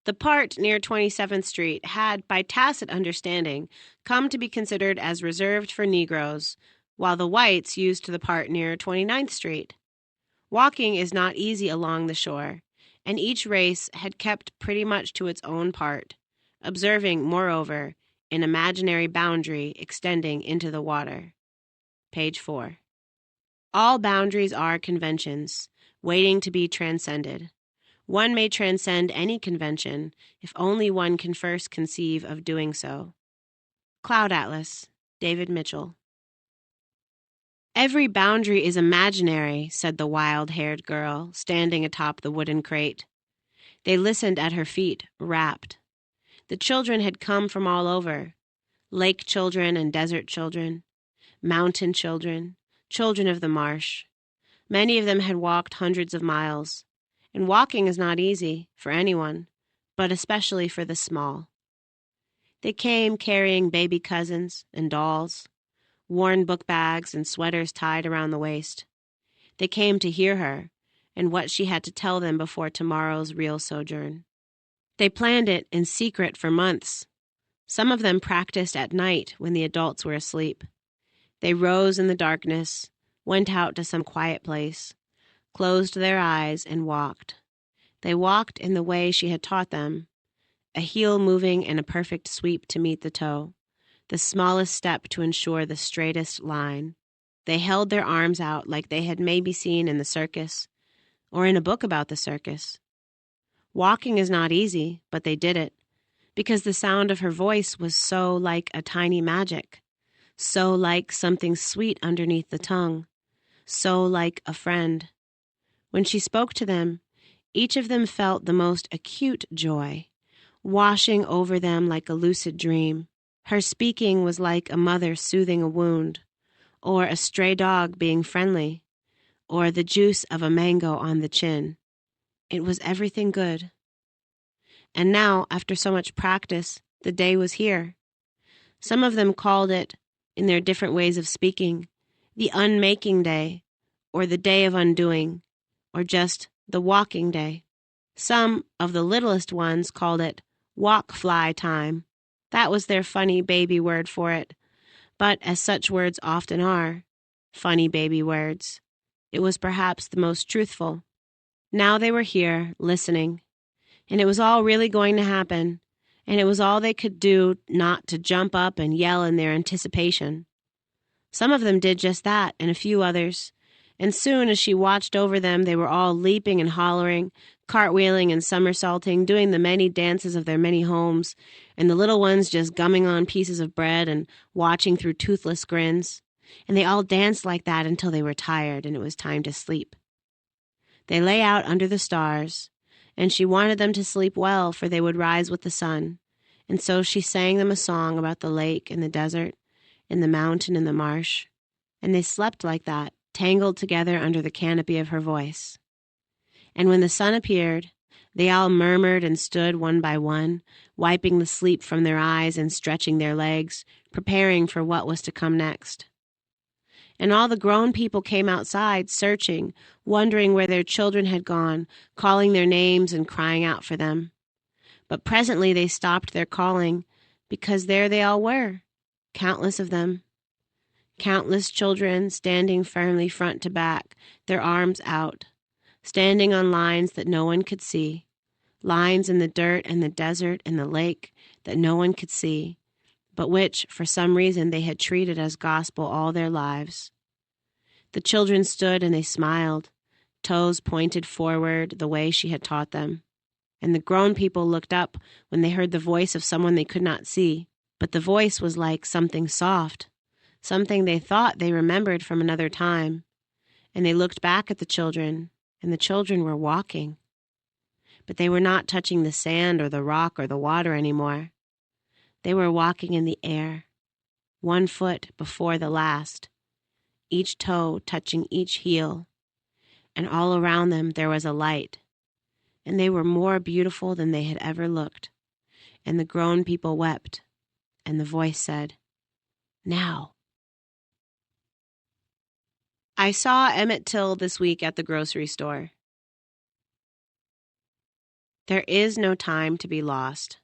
The part near 27th Street had, by tacit understanding, come to be considered as reserved for Negroes, while the whites used the part near 29th Street. Walking is not easy along the shore, and each race had kept pretty much to its own part, observing, moreover, an imaginary boundary extending into the water. Page 4. All boundaries are conventions, waiting to be transcended. One may transcend any convention if only one can first conceive of doing so. Cloud Atlas, David Mitchell. Every boundary is imaginary, said the wild-haired girl, standing atop the wooden crate. They listened at her feet, rapt. The children had come from all over, lake children and desert children, mountain children, children of the marsh. Many of them had walked hundreds of miles, and walking is not easy for anyone, but especially for the small. They came carrying baby cousins and dolls, worn book bags and sweaters tied around the waist. They came to hear her and what she had to tell them before tomorrow's real sojourn. They planned it in secret for months. Some of them practiced at night when the adults were asleep. They rose in the darkness, went out to some quiet place, closed their eyes, and walked. They walked in the way she had taught them, a heel moving in a perfect sweep to meet the toe, the smallest step to ensure the straightest line. They held their arms out like they had maybe seen in the circus, or in a book about the circus. Walking is not easy, but they did it, because the sound of her voice was so like a tiny magic, so like something sweet underneath the tongue, so like a friend. When she spoke to them, each of them felt the most acute joy, washing over them like a lucid dream. Her speaking was like a mother soothing a wound, or a stray dog being friendly, or the juice of a mango on the chin. It was everything good. And now, after so much practice, the day was here. Some of them called it, in their different ways of speaking, the unmaking day, or the day of undoing, or just the walking day. Some of the littlest ones called it walk fly time. That was their funny baby word for it, but as such words often are, funny baby words, it was perhaps the most truthful. Now they were here, listening, and it was all really going to happen, and it was all they could do not to jump up and yell in their anticipation. Some of them did just that, and a few others, and soon as she watched over them, they were all leaping and hollering, cartwheeling and somersaulting, doing the many dances of their many homes, and the little ones just gumming on pieces of bread and watching through toothless grins. And they all danced like that until they were tired and it was time to sleep. They lay out under the stars, and she wanted them to sleep well, for they would rise with the sun. And so she sang them a song about the lake and the desert, and the mountain and the marsh. And they slept like that, tangled together under the canopy of her voice. And when the sun appeared, they all murmured and stood one by one, wiping the sleep from their eyes and stretching their legs, preparing for what was to come next. And all the grown people came outside, searching, wondering where their children had gone, calling their names and crying out for them. But presently they stopped their calling, because there they all were, countless of them. Countless children standing firmly front to back, their arms out, standing on lines that no one could see, lines in the dirt and the desert and the lake that no one could see, but which, for some reason, they had treated as gospel all their lives. The children stood and they smiled, toes pointed forward the way she had taught them. And the grown people looked up when they heard the voice of someone they could not see, but the voice was like something soft, something they thought they remembered from another time. And they looked back at the children, and the children were walking. But they were not touching the sand or the rock or the water anymore. They were walking in the air, one foot before the last, each toe touching each heel, and all around them there was a light, and they were more beautiful than they had ever looked. And the grown people wept, and the voice said, "Now." I saw Emmett Till this week at the grocery store. There is no time to be lost.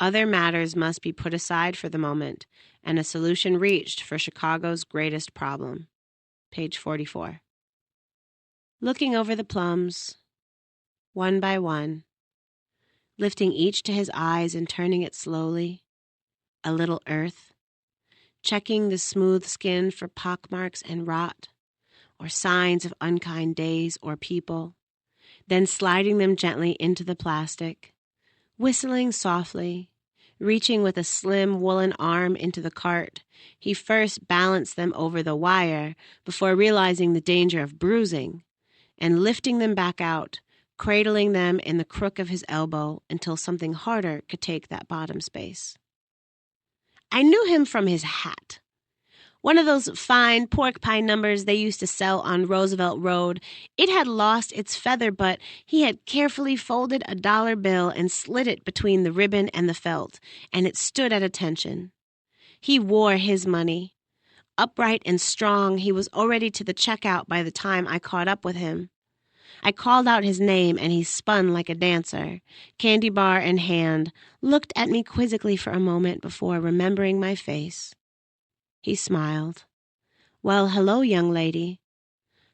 Other matters must be put aside for the moment, and a solution reached for Chicago's greatest problem. Page 44. Looking over the plums, one by one, lifting each to his eyes and turning it slowly, a little earth, checking the smooth skin for pockmarks and rot, or signs of unkind days or people, then sliding them gently into the plastic, whistling softly, reaching with a slim woolen arm into the cart. He first balanced them over the wire before realizing the danger of bruising, and lifting them back out, cradling them in the crook of his elbow until something harder could take that bottom space. I knew him from his hat. One of those fine pork pie numbers they used to sell on Roosevelt Road. It had lost its feather, but he had carefully folded a dollar bill and slid it between the ribbon and the felt, and it stood at attention. He wore his money. Upright and strong, he was already to the checkout by the time I caught up with him. I called out his name, and he spun like a dancer, candy bar in hand, looked at me quizzically for a moment before remembering my face. He smiled. "Well, hello, young lady."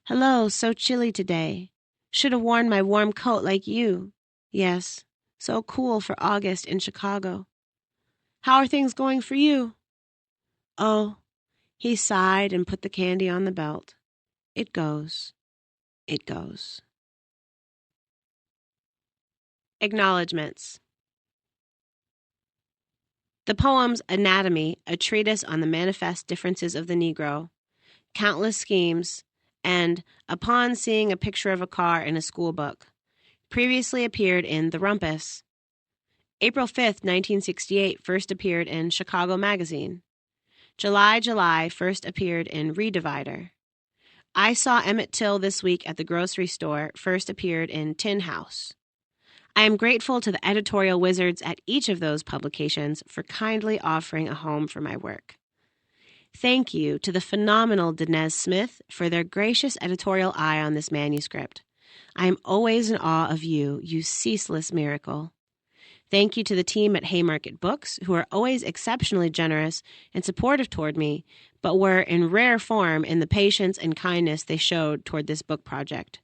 "Hello, so chilly today. Should have worn my warm coat like you." "Yes, so cool for August in Chicago." "How are things going for you?" "Oh," he sighed and put the candy on the belt. "It goes. It goes." Acknowledgments. The poems Anatomy, a treatise on the manifest differences of the Negro, Countless Schemes, and Upon Seeing a Picture of a Car in a School Book, previously appeared in The Rumpus. April 5, 1968, first appeared in Chicago Magazine. July, first appeared in Redivider. I Saw Emmett Till this week at the grocery store, first appeared in Tin House. I am grateful to the editorial wizards at each of those publications for kindly offering a home for my work. Thank you to the phenomenal Dinez Smith for their gracious editorial eye on this manuscript. I am always in awe of you, you ceaseless miracle. Thank you to the team at Haymarket Books, who are always exceptionally generous and supportive toward me, but were in rare form in the patience and kindness they showed toward this book project.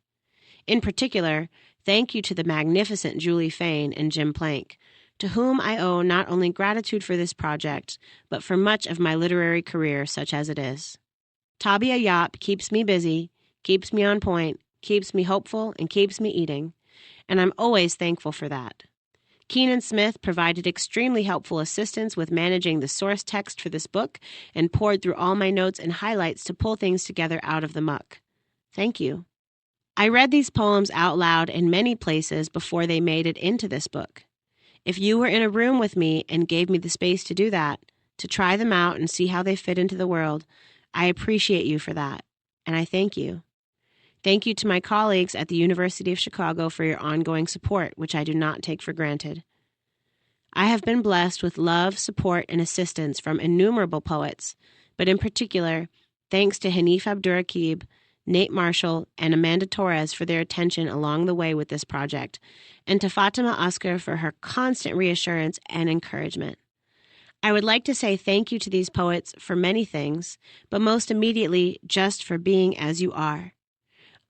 In particular, thank you to the magnificent Julie Fain and Jim Plank, to whom I owe not only gratitude for this project, but for much of my literary career, such as it is. Tabia Yop keeps me busy, keeps me on point, keeps me hopeful, and keeps me eating, and I'm always thankful for that. Keenan Smith provided extremely helpful assistance with managing the source text for this book and poured through all my notes and highlights to pull things together out of the muck. Thank you. I read these poems out loud in many places before they made it into this book. If you were in a room with me and gave me the space to do that, to try them out and see how they fit into the world, I appreciate you for that, and I thank you. Thank you to my colleagues at the University of Chicago for your ongoing support, which I do not take for granted. I have been blessed with love, support, and assistance from innumerable poets, but in particular, Thanks to Hanif Abdurraqib, Nate Marshall, and Amanda Torres for their attention along the way with this project, and to Fatima Oscar for her constant reassurance and encouragement. I would like to say thank you to these poets for many things, but most immediately just for being as you are.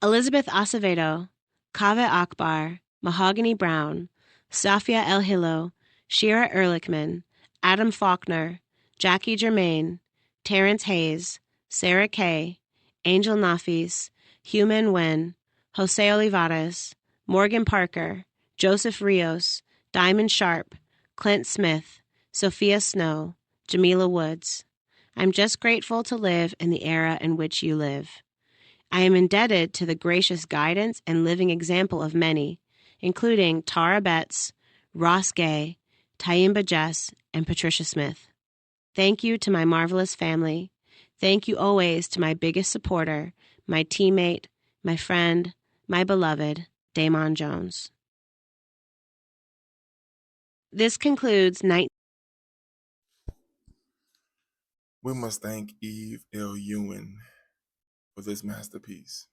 Elizabeth Acevedo, Kaveh Akbar, Mahogany Brown, Safia El Hilo, Shira Ehrlichman, Adam Faulkner, Jackie Germain, Terrence Hayes, Sarah Kay, Angel Nafis, Human Wen, Jose Olivares, Morgan Parker, Joseph Rios, Diamond Sharp, Clint Smith, Sophia Snow, Jamila Woods. I'm just grateful to live in the era in which you live. I am indebted to the gracious guidance and living example of many, including Tara Betts, Ross Gay, Taimba Jess, and Patricia Smith. Thank you to my marvelous family. Thank you always to my biggest supporter, my teammate, my friend, my beloved, Damon Jones. This concludes We must thank Eve L. Ewing for this masterpiece.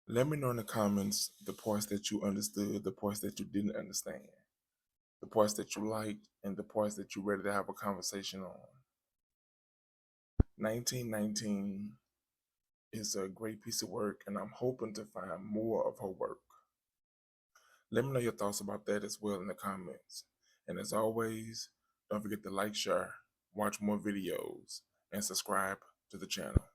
Let me know in the comments the parts that you understood, the parts that you didn't understand, the parts that you liked, and the parts that you're ready to have a conversation on. 1919 is a great piece of work, and I'm hoping to find more of her work. Let me know your thoughts about that as well in the comments. And as always, don't forget to like, share, watch more videos, and subscribe to the channel.